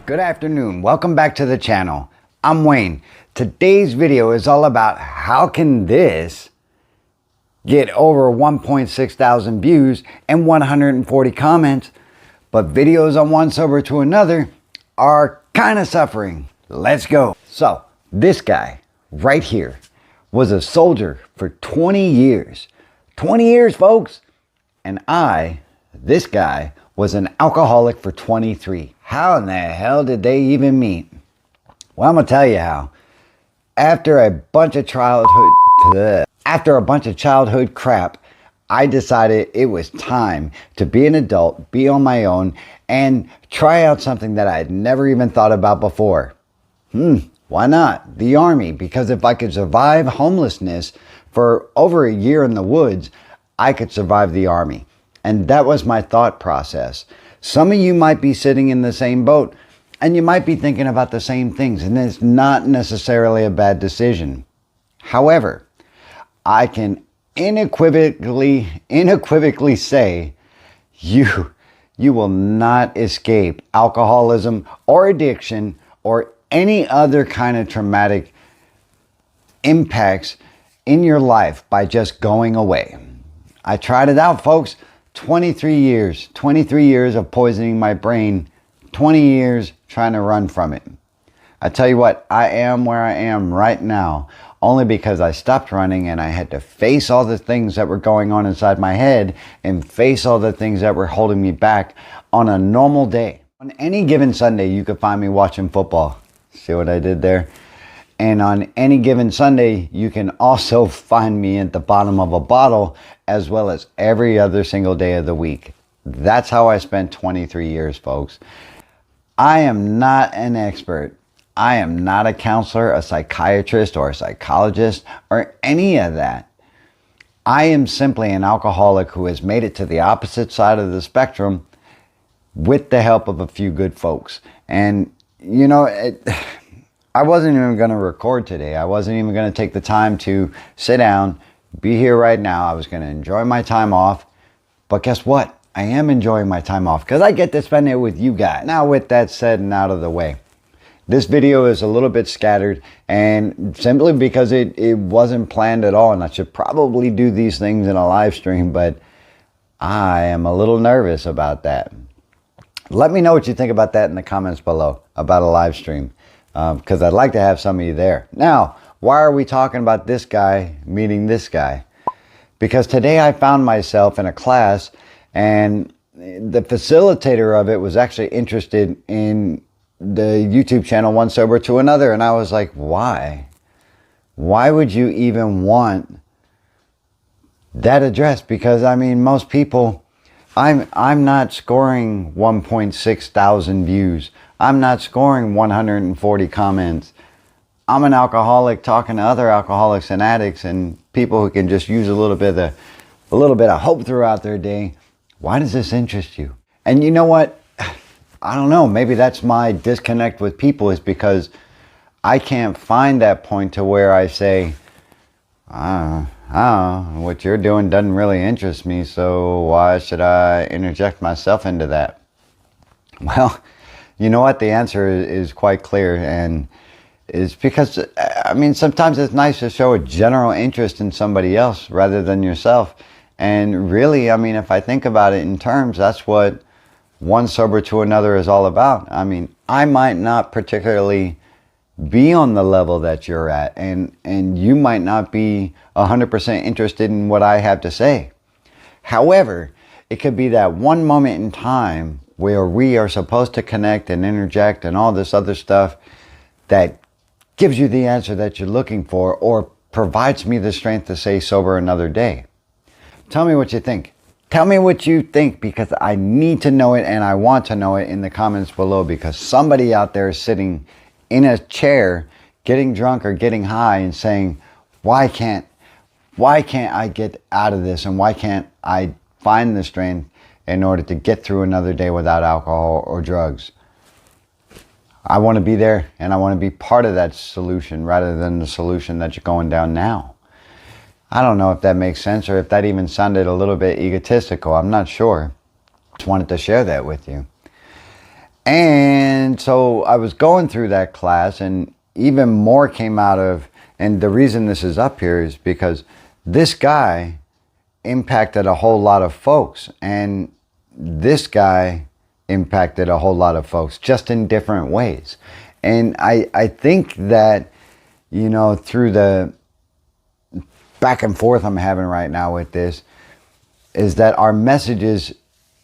Good afternoon. Welcome back to the channel. I'm Wayne. Today's video is all about how can this get over 1.6 thousand views and 140 comments, but videos on One Sober to Another are kind of suffering. Let's go. So this guy right here was a soldier for 20 years. 20 years, folks. And this guy, was an alcoholic for 23. How in the hell did they even meet? Well, I'm gonna tell you how. After a bunch of childhood crap, I decided it was time to be an adult, be on my own, and try out something that I had never even thought about before. Why not? The Army. Because if I could survive homelessness for over a year in the woods, I could survive the Army. And that was my thought process. Some of you might be sitting in the same boat and you might be thinking about the same things, and it's not necessarily a bad decision. However, I can unequivocally say you will not escape alcoholism or addiction or any other kind of traumatic impacts in your life by just going away. I tried it out, folks. 23 years of poisoning my brain, 20 years trying to run from it. I tell you what, I am where I am right now only because I stopped running and I had to face all the things that were going on inside my head and face all the things that were holding me back on a normal day. On any given Sunday, you could find me watching football. See what I did there? And on any given Sunday, you can also find me at the bottom of a bottle as well as every other single day of the week. That's how I spent 23 years, folks. I am not an expert. I am not a counselor, a psychiatrist, or a psychologist, or any of that. I am simply an alcoholic who has made it to the opposite side of the spectrum with the help of a few good folks. And, you know, I wasn't even going to record today. I wasn't even going to take the time to sit down, be here right now. I was going to enjoy my time off. But guess what? I am enjoying my time off because I get to spend it with you guys. Now, with that said and out of the way, this video is a little bit scattered, and simply because it wasn't planned at all, and I should probably do these things in a live stream, but I am a little nervous about that. Let me know what you think about that in the comments below about a live stream. Because I'd like to have some of you there. Now, why are we talking about this guy meeting this guy? Because today I found myself in a class and the facilitator of it was actually interested in the YouTube channel One Sober to Another. And I was like, why? Why would you even want that address? Because I mean, most people, I'm not scoring 1.6 thousand views. I'm not scoring 140 comments. I'm an alcoholic talking to other alcoholics and addicts and people who can just use a little bit of hope throughout their day. Why does this interest you? And you know what? I don't know. Maybe that's my disconnect with people, is because I can't find that point to where I say, what you're doing doesn't really interest me, so why should I interject myself into that? Well, you know what? The answer is quite clear, and it's because, I mean, sometimes it's nice to show a general interest in somebody else rather than yourself. And really, I mean, if I think about it in terms, that's what One Sober to Another is all about. I mean, I might not particularly be on the level that you're at, and you might not be 100% interested in what I have to say. However, it could be that one moment in time where we are supposed to connect and interject and all this other stuff that gives you the answer that you're looking for, or provides me the strength to say sober another day. Tell me what you think. Tell me what you think, because I need to know it and I want to know it in the comments below, because somebody out there is sitting in a chair getting drunk or getting high and saying, why can't I get out of this, and why can't I find the strength in order to get through another day without alcohol or drugs? I want to be there, and I want to be part of that solution rather than the solution that you're going down now. I don't know if that makes sense, or if that even sounded a little bit egotistical. I'm not sure. Just wanted to share that with you. And so I was going through that class, and even more came out of, and the reason this is up here is because this guy impacted a whole lot of folks, and this guy impacted a whole lot of folks, just in different ways. And I think that, you know, through the back and forth I'm having right now with this, is that our messages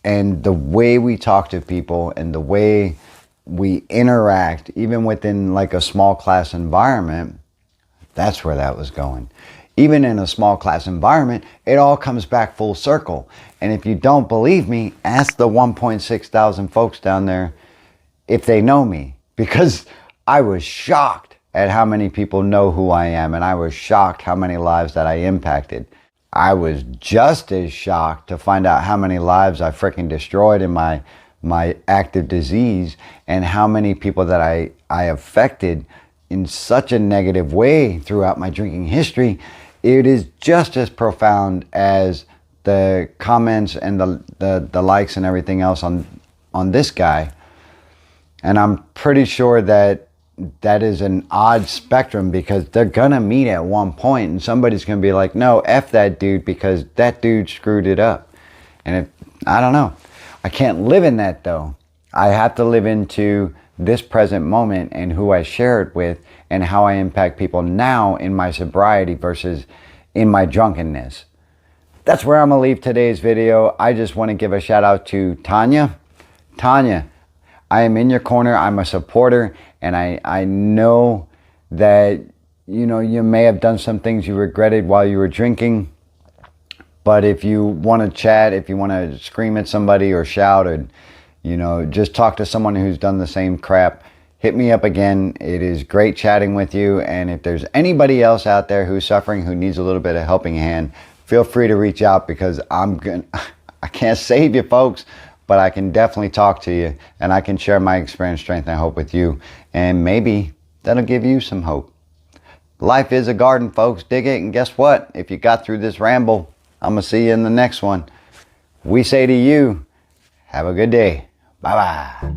and the way we talk to people and the way we interact, even within like a small class environment, that's where that was going. Even in a small class environment, it all comes back full circle. And if you don't believe me, ask the 1.6 thousand folks down there if they know me. Because I was shocked at how many people know who I am. And I was shocked how many lives that I impacted. I was just as shocked to find out how many lives I freaking destroyed in my active disease, and how many people that I affected in such a negative way throughout my drinking history. It is just as profound as the comments and the likes and everything else on this guy. And I'm pretty sure that is an odd spectrum, because they're gonna meet at one point, and somebody's gonna be like, no, F that dude because that dude screwed it up. And I don't know. I can't live in that though. I have to live into this present moment and who I share it with, and how I impact people now in my sobriety versus in my drunkenness. That's where I'm gonna leave today's video. I just want to give a shout out to Tanya. Tanya, I am in your corner. I'm a supporter, and I know that, you know, you may have done some things you regretted while you were drinking. But if you want to chat, if you want to scream at somebody or shout, or, you know, just talk to someone who's done the same crap, hit me up again. It is great chatting with you. And if there's anybody else out there who's suffering, who needs a little bit of helping hand, feel free to reach out, because I can't save you folks, but I can definitely talk to you, and I can share my experience, strength, and hope with you. And maybe that'll give you some hope. Life is a garden, folks. Dig it. And guess what? If you got through this ramble, I'm going to see you in the next one. We say to you, have a good day. Bye-bye.